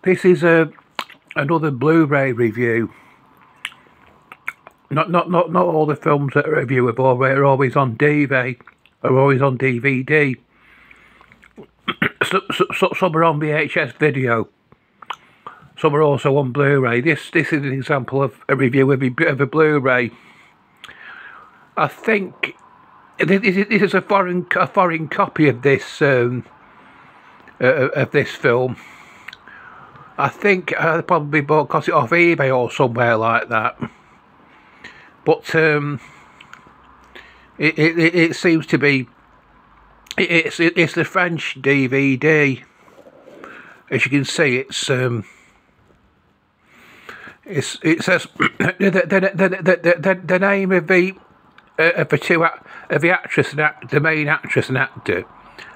This is another Blu-ray review. Not all the films that I review are always on DV, are always on DVD. Some are on VHS video. Some are also on Blu-ray. This is an example of a review of a Blu-ray. I think this is a foreign copy of this film. I think I probably got it off eBay or somewhere like that. But it seems to be it's the French DVD. As you can see, it says the name of the actress and the main actress and actor,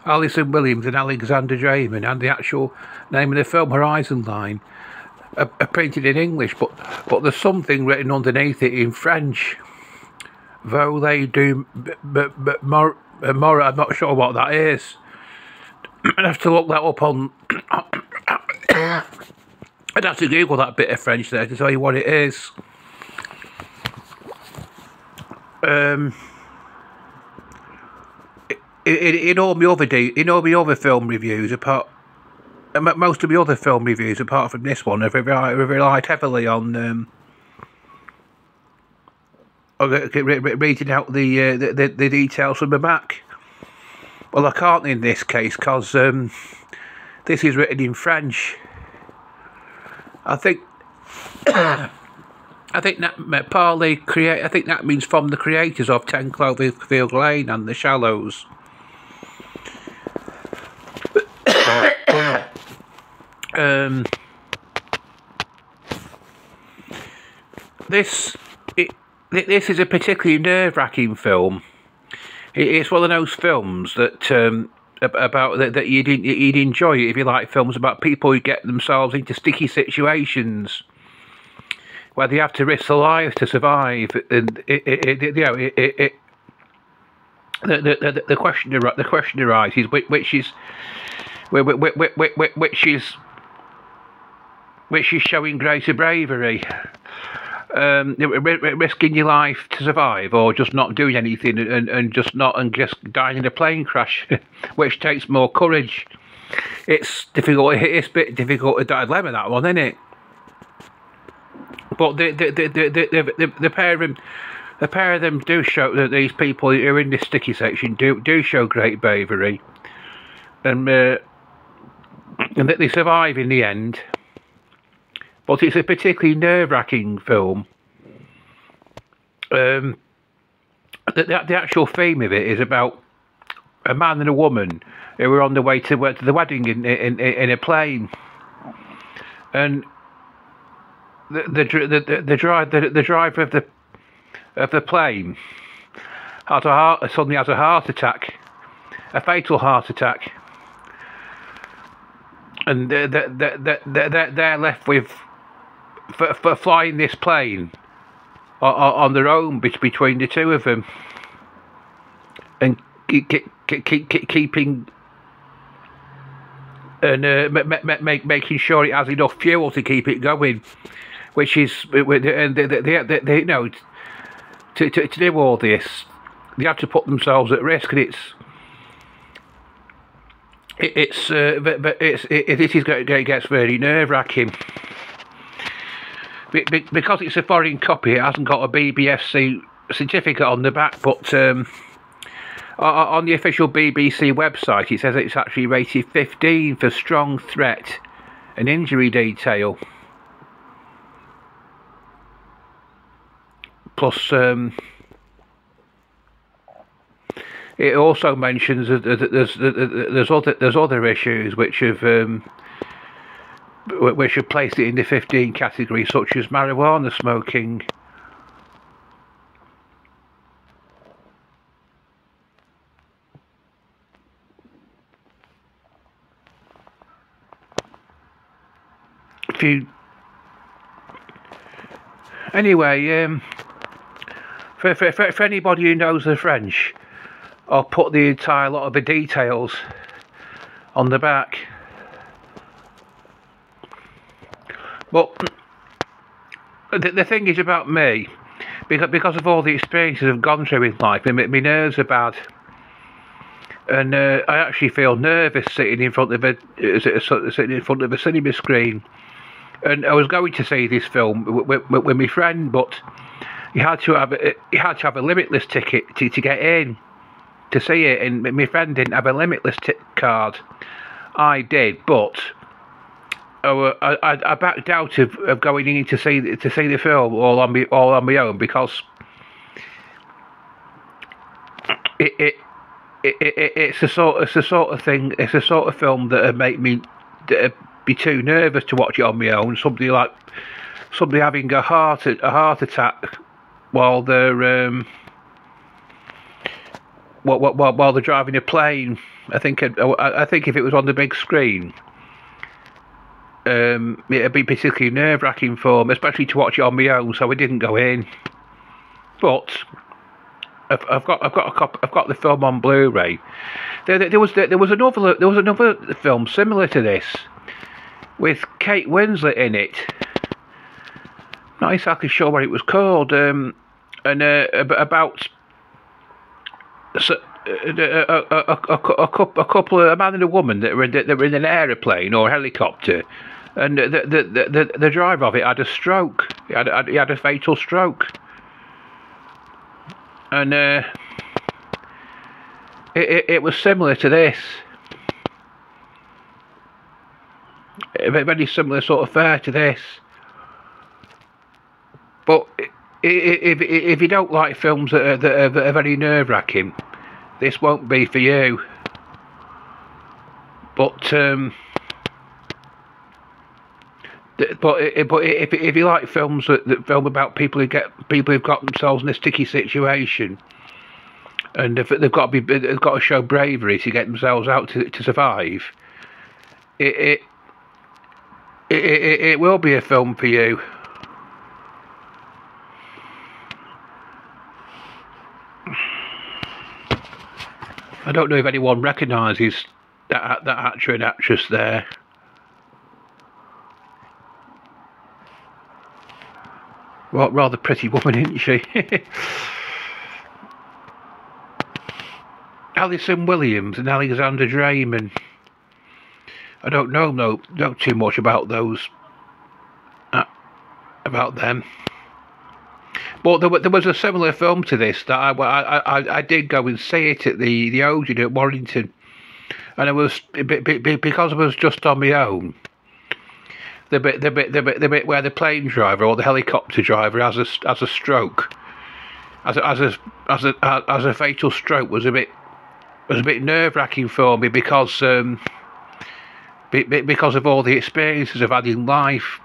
Alison Williams and Alexander Draymond, and the actual name of the film, Horizon Line, are printed in English, but there's something written underneath it in French. Volet du Mor, I'm not sure what that is. I'd have to look that up on. I'd have to Google that bit of French there to tell you what it is. In all my other film reviews, most of my other film reviews, apart from this one, have relied heavily on reading out the details from the back. Well, I can't in this case because this is written in French. I think that I think that means from the creators of 10 Cloverfield Lane and The Shallows. This is a particularly nerve-wracking film. It's one of those films that that you'd enjoy if you like films about people who get themselves into sticky situations where they have to risk their lives to survive. And the question arises: which is showing greater bravery, risking your life to survive, or just not doing anything and just dying in a plane crash, which takes more courage. It's difficult. It's a bit difficult to dilemma, that one, isn't it? But the pair of them do show that these people who are in this sticky section do show great bravery, and that they survive in the end. But it's a particularly nerve-wracking film. The actual theme of it is about a man and a woman who were on the way to the wedding in a plane, and the driver of the plane suddenly has a heart attack, a fatal heart attack, and they're left with for flying this plane on their own between the two of them, and keeping and making sure it has enough fuel to keep it going, which is and they you know, to do all this, they have to put themselves at risk, and it gets very nerve-wracking. Because it's a foreign copy, it hasn't got a BBFC certificate on the back, but on the official BBC website it says it's actually rated 15 for strong threat and injury detail. Plus, it also mentions that there's other issues which have placed it in the 15 category, such as marijuana smoking. Anyway, for anybody who knows the French, I'll put the entire lot of the details on the back. But the thing is about me, because of all the experiences I've gone through in life, my nerves are bad. And I actually feel nervous sitting in front of a cinema screen. And I was going to see this film with my friend, but you had to have a limitless ticket to get in to see it, and my friend didn't have a limitless card. I did, but I backed out of going in to see the film all on my own, because it's the sort of thing. It's the sort of film that would make me be too nervous to watch it on my own. Somebody having a heart attack while they're while they're driving a plane. I think if it was on the big screen, it'd be particularly nerve-wracking for me, especially to watch it on my own. So I didn't go in. But I've got the film on Blu-ray. There was another film similar to this with Kate Winslet in it. Not exactly sure what it was called. And about a couple of a man and a woman that were in an aeroplane or helicopter, and the driver of it had a stroke. He had a fatal stroke. And it was similar to this. A very similar sort of fare to this. But if you don't like films that are very nerve-wracking, this won't be for you. But if you like films that film about people who've got themselves in a sticky situation, and they've got to show bravery to get themselves out to survive, it will be a film for you. I don't know if anyone recognises that actor and actress there. Well, rather pretty woman, isn't she? Alison Williams and Alexander Draymond. I don't know too much about those. About them. But there was a similar film to this that I did go and see it at the Odeon at Warrington, and it was because I was just on my own. The bit where the plane driver or the helicopter driver has a stroke, as a fatal stroke was a bit nerve-wracking for me, because of all the experiences I've had in life.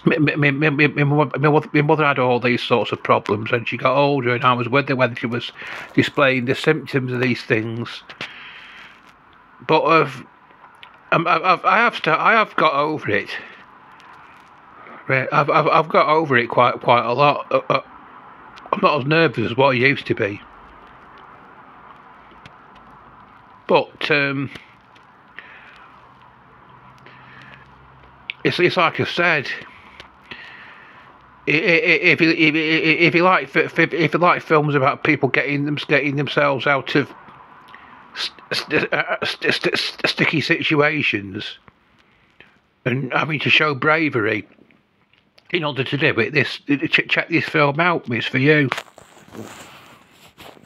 My mother had all these sorts of problems, and she got older, and I was with her when she was displaying the symptoms of these things. But I have got over it. I've got over it quite a lot. I'm not as nervous as what I used to be. But it's like I said. If you like films about people getting themselves out of sticky situations and having to show bravery in order to do it, check this film out. It's for you.